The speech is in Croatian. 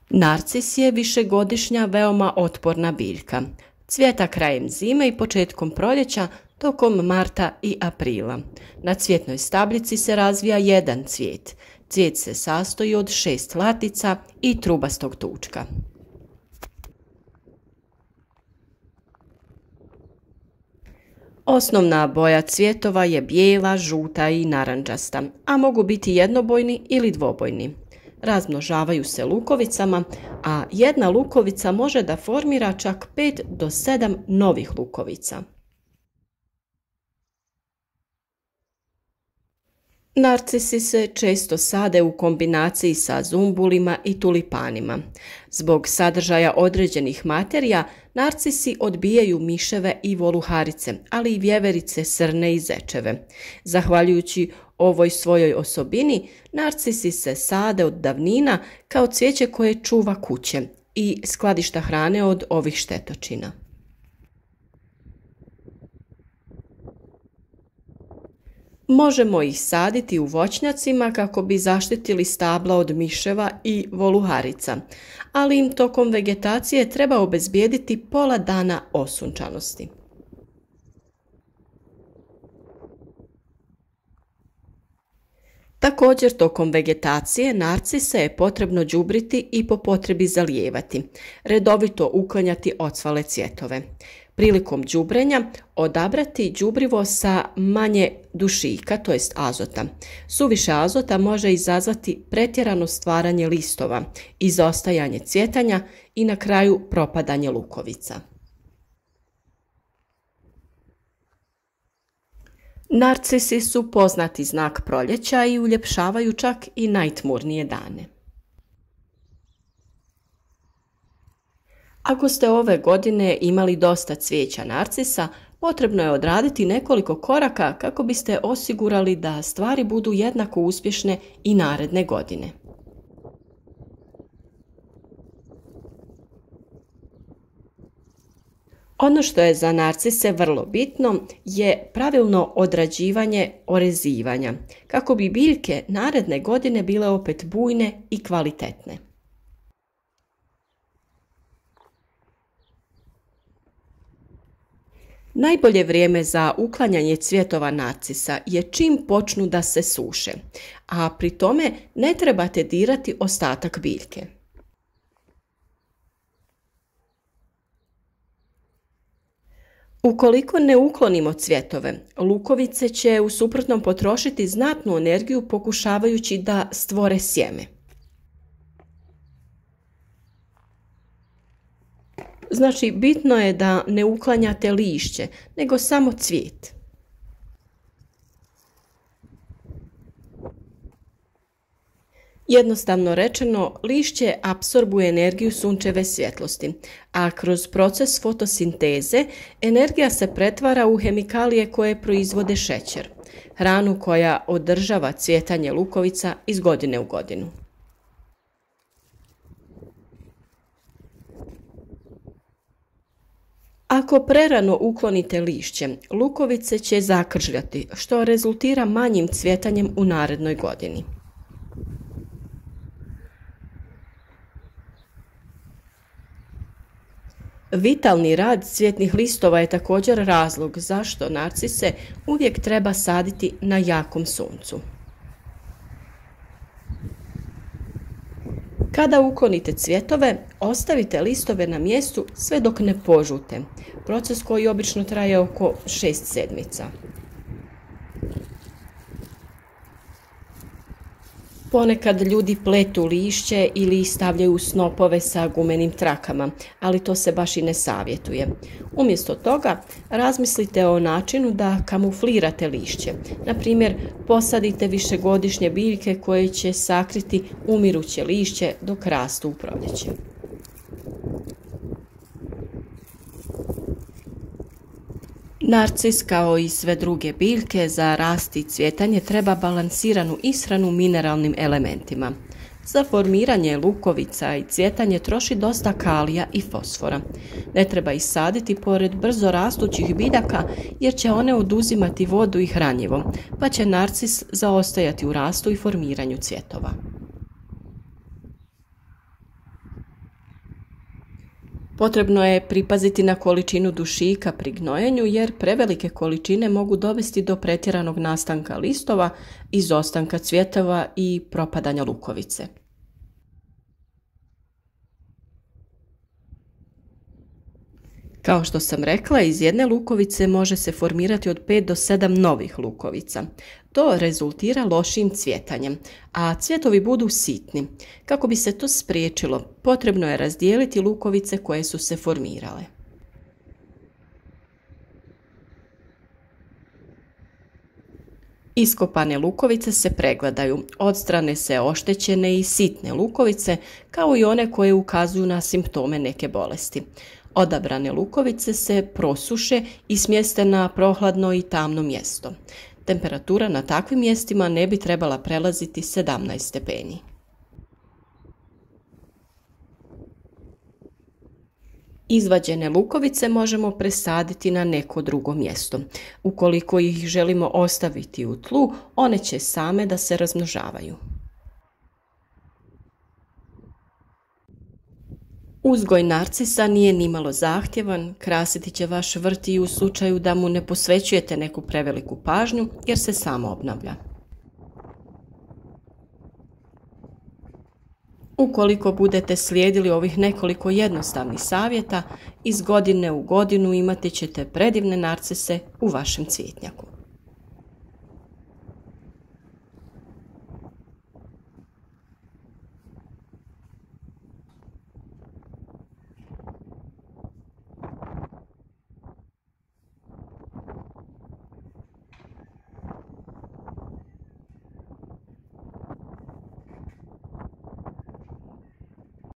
Narcis je višegodišnja veoma otporna biljka. Cvijeta krajem zime i početkom proljeća tokom marta i aprila. Na cvjetnoj stabljici se razvija jedan cvijet. Cvijet se sastoji od 6 latica i trubastog tučka. Osnovna boja cvjetova je bijela, žuta i narandžasta, a mogu biti jednobojni ili dvobojni. Razmnožavaju se lukovicama, a jedna lukovica može da formira čak 5 do 7 novih lukovica. Narcisi se često sade u kombinaciji sa zumbulima i tulipanima. Zbog sadržaja određenih materija, narcisi odbijaju miševe i voluharice, ali i vjeverice, srne i zečeve. Zahvaljujući ovoj svojoj osobini, narcisi se sade od davnina kao cvijeće koje čuva kuće i skladišta hrane od ovih štetočina. Možemo ih saditi u voćnjacima kako bi zaštitili stabla od miševa i voluharica, ali im tokom vegetacije treba obezbijediti pola dana osunčanosti. Također, tokom vegetacije narcise je potrebno đubriti i po potrebi zalijevati, redovito uklanjati ocvale cvjetove. Prilikom đubrenja odabrati đubrivo sa manje dušika, to jest azota. Suviše azota može izazvati pretjerano stvaranje listova, izostajanje cvjetanja i na kraju propadanje lukovica. Narcisi su poznati znak proljeća i uljepšavaju čak i najtmurnije dane. Ako ste ove godine imali dosta cvijeća narcisa, potrebno je odraditi nekoliko koraka kako biste osigurali da stvari budu jednako uspješne i naredne godine. Ono što je za narcise vrlo bitno je pravilno odrađivanje orezivanja, kako bi biljke naredne godine bile opet bujne i kvalitetne. Najbolje vrijeme za uklanjanje cvjetova narcisa je čim počnu da se suše, a pri tome ne trebate dirati ostatak biljke. Ukoliko ne uklonimo cvjetove, lukovice će u suprotnom potrošiti znatnu energiju pokušavajući da stvore sjeme. Znači, bitno je da ne uklanjate lišće, nego samo cvijet. Jednostavno rečeno, lišće apsorbuje energiju sunčeve svjetlosti, a kroz proces fotosinteze energija se pretvara u hemikalije koje proizvode šećer, hranu koja održava cvjetanje lukovica iz godine u godinu. Ako prerano uklonite lišće, lukovice će zakržljati, što rezultira manjim cvjetanjem u narednoj godini. Vitalni rad cvjetnih listova je također razlog zašto narcise uvijek treba saditi na jakom suncu. Kada uklonite cvjetove, ostavite listove na mjestu sve dok ne požute, proces koji obično traje oko 6 sedmica. Ponekad ljudi pletu lišće ili stavljaju snopove sa gumenim trakama, ali to se baš i ne savjetuje. Umjesto toga, razmislite o načinu da kamuflirate lišće. Na primjer, posadite višegodišnje biljke koje će sakriti umiruće lišće dok rastu u proljeće. Narcis, kao i sve druge biljke, za rast i cvjetanje treba balansiranu ishranu mineralnim elementima. Za formiranje lukovica i cvjetanje troši dosta kalija i fosfora. Ne treba ih saditi pored brzo rastućih biljaka jer će one oduzimati vodu i hranjivo, pa će narcis zaostajati u rastu i formiranju cvjetova. Potrebno je pripaziti na količinu dušika pri gnojenju jer prevelike količine mogu dovesti do pretjeranog nastanka listova, izostanka cvjetova i propadanja lukovice. Kao što sam rekla, iz jedne lukovice može se formirati od 5 do 7 novih lukovica. To rezultira lošim cvjetanjem, a cvjetovi budu sitni. Kako bi se to spriječilo, potrebno je razdijeliti lukovice koje su se formirale. Iskopane lukovice se pregledaju, odstrane se oštećene i sitne lukovice, kao i one koje ukazuju na simptome neke bolesti. Odabrane lukovice se prosuše i smjeste na prohladno i tamno mjesto. Temperatura na takvim mjestima ne bi trebala prelaziti 17 stepeni. Izvađene lukovice možemo presaditi na neko drugo mjesto. Ukoliko ih želimo ostaviti u tlu, one će same da se razmnožavaju. Uzgoj narcisa nije nimalo zahtjevan, krasiti će vaš vrt i u slučaju da mu ne posvećujete neku preveliku pažnju jer se samo obnavlja. Ukoliko budete slijedili ovih nekoliko jednostavnih savjeta, iz godine u godinu imati ćete predivne narcise u vašem cvjetnjaku.